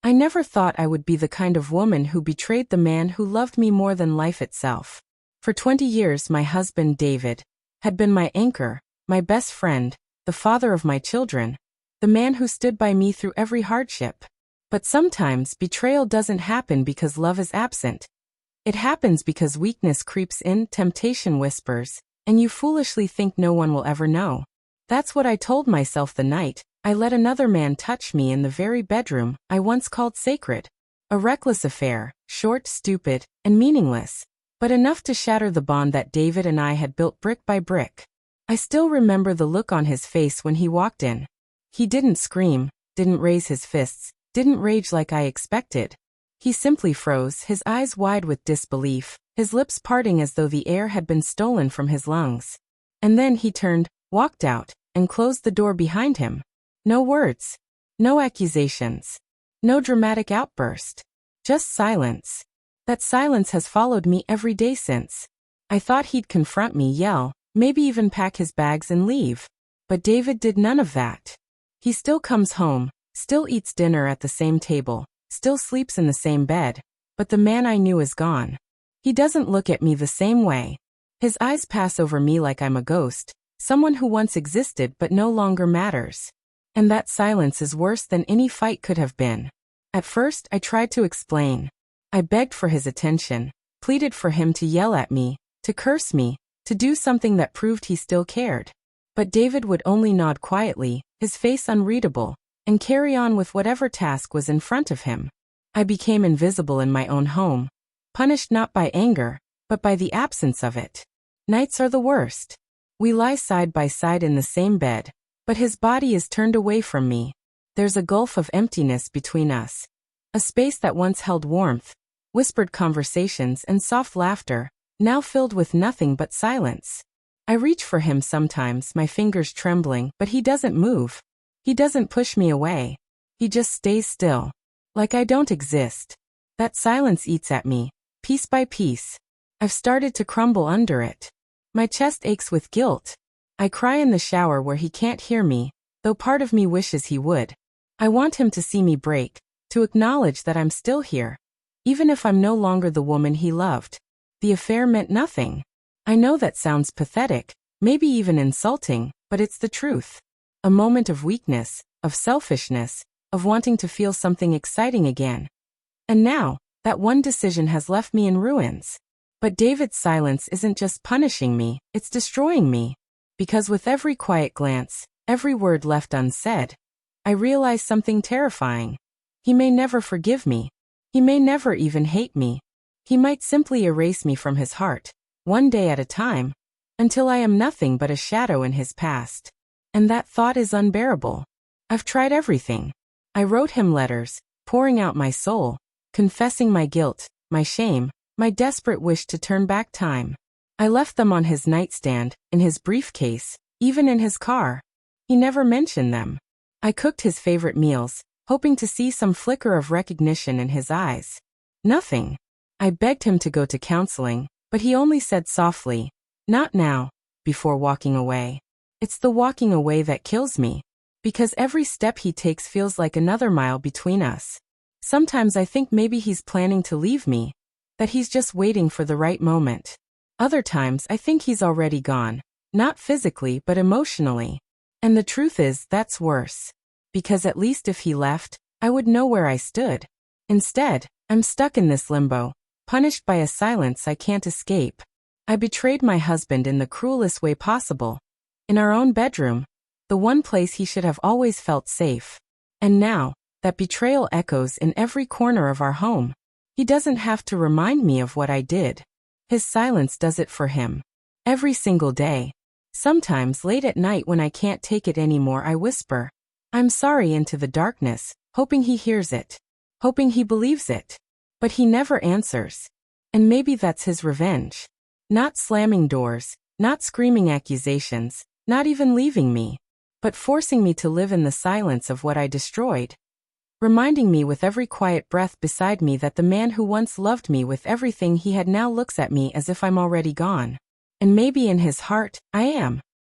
I never thought I would be the kind of woman who betrayed the man who loved me more than life itself. For 20 years my husband David had been my anchor, my best friend, the father of my children, the man who stood by me through every hardship. But sometimes betrayal doesn't happen because love is absent. It happens because weakness creeps in, temptation whispers, and you foolishly think no one will ever know. That's what I told myself the night I let another man touch me in the very bedroom I once called sacred. A reckless affair, short, stupid, and meaningless, but enough to shatter the bond that David and I had built brick by brick. I still remember the look on his face when he walked in. He didn't scream, didn't raise his fists, didn't rage like I expected. He simply froze, his eyes wide with disbelief, his lips parting as though the air had been stolen from his lungs. And then he turned, walked out, and closed the door behind him. No words. No accusations. No dramatic outburst. Just silence. That silence has followed me every day since. I thought he'd confront me, yell, maybe even pack his bags and leave. But David did none of that. He still comes home, still eats dinner at the same table, still sleeps in the same bed, but the man I knew is gone. He doesn't look at me the same way. His eyes pass over me like I'm a ghost, someone who once existed but no longer matters. And that silence is worse than any fight could have been. At first, I tried to explain. I begged for his attention, pleaded for him to yell at me, to curse me, to do something that proved he still cared. But David would only nod quietly, his face unreadable, and carry on with whatever task was in front of him. I became invisible in my own home, punished not by anger, but by the absence of it. Nights are the worst. We lie side by side in the same bed, but his body is turned away from me. There's a gulf of emptiness between us. A space that once held warmth, whispered conversations and soft laughter, now filled with nothing but silence. I reach for him sometimes, my fingers trembling, but he doesn't move. He doesn't push me away. He just stays still. Like I don't exist. That silence eats at me, piece by piece. I've started to crumble under it. My chest aches with guilt. I cry in the shower where he can't hear me, though part of me wishes he would. I want him to see me break, to acknowledge that I'm still here, even if I'm no longer the woman he loved. The affair meant nothing. I know that sounds pathetic, maybe even insulting, but it's the truth. A moment of weakness, of selfishness, of wanting to feel something exciting again. And now, that one decision has left me in ruins. But David's silence isn't just punishing me, it's destroying me. Because with every quiet glance, every word left unsaid, I realize something terrifying. He may never forgive me. He may never even hate me. He might simply erase me from his heart, one day at a time, until I am nothing but a shadow in his past. And that thought is unbearable. I've tried everything. I wrote him letters, pouring out my soul, confessing my guilt, my shame, my desperate wish to turn back time. I left them on his nightstand, in his briefcase, even in his car. He never mentioned them. I cooked his favorite meals, hoping to see some flicker of recognition in his eyes. Nothing. I begged him to go to counseling, but he only said softly, "Not now," before walking away. It's the walking away that kills me, because every step he takes feels like another mile between us. Sometimes I think maybe he's planning to leave me, that he's just waiting for the right moment. Other times I think he's already gone, not physically but emotionally. And the truth is, that's worse. Because at least if he left, I would know where I stood. Instead, I'm stuck in this limbo, punished by a silence I can't escape. I betrayed my husband in the cruelest way possible. In our own bedroom, the one place he should have always felt safe. And now, that betrayal echoes in every corner of our home. He doesn't have to remind me of what I did. His silence does it for him. Every single day. Sometimes late at night when I can't take it anymore, I whisper, "I'm sorry," into the darkness, hoping he hears it, hoping he believes it. But he never answers. And maybe that's his revenge. Not slamming doors, not screaming accusations, not even leaving me, but forcing me to live in the silence of what I destroyed. Reminding me with every quiet breath beside me that the man who once loved me with everything he had now looks at me as if I'm already gone. And maybe in his heart, I am.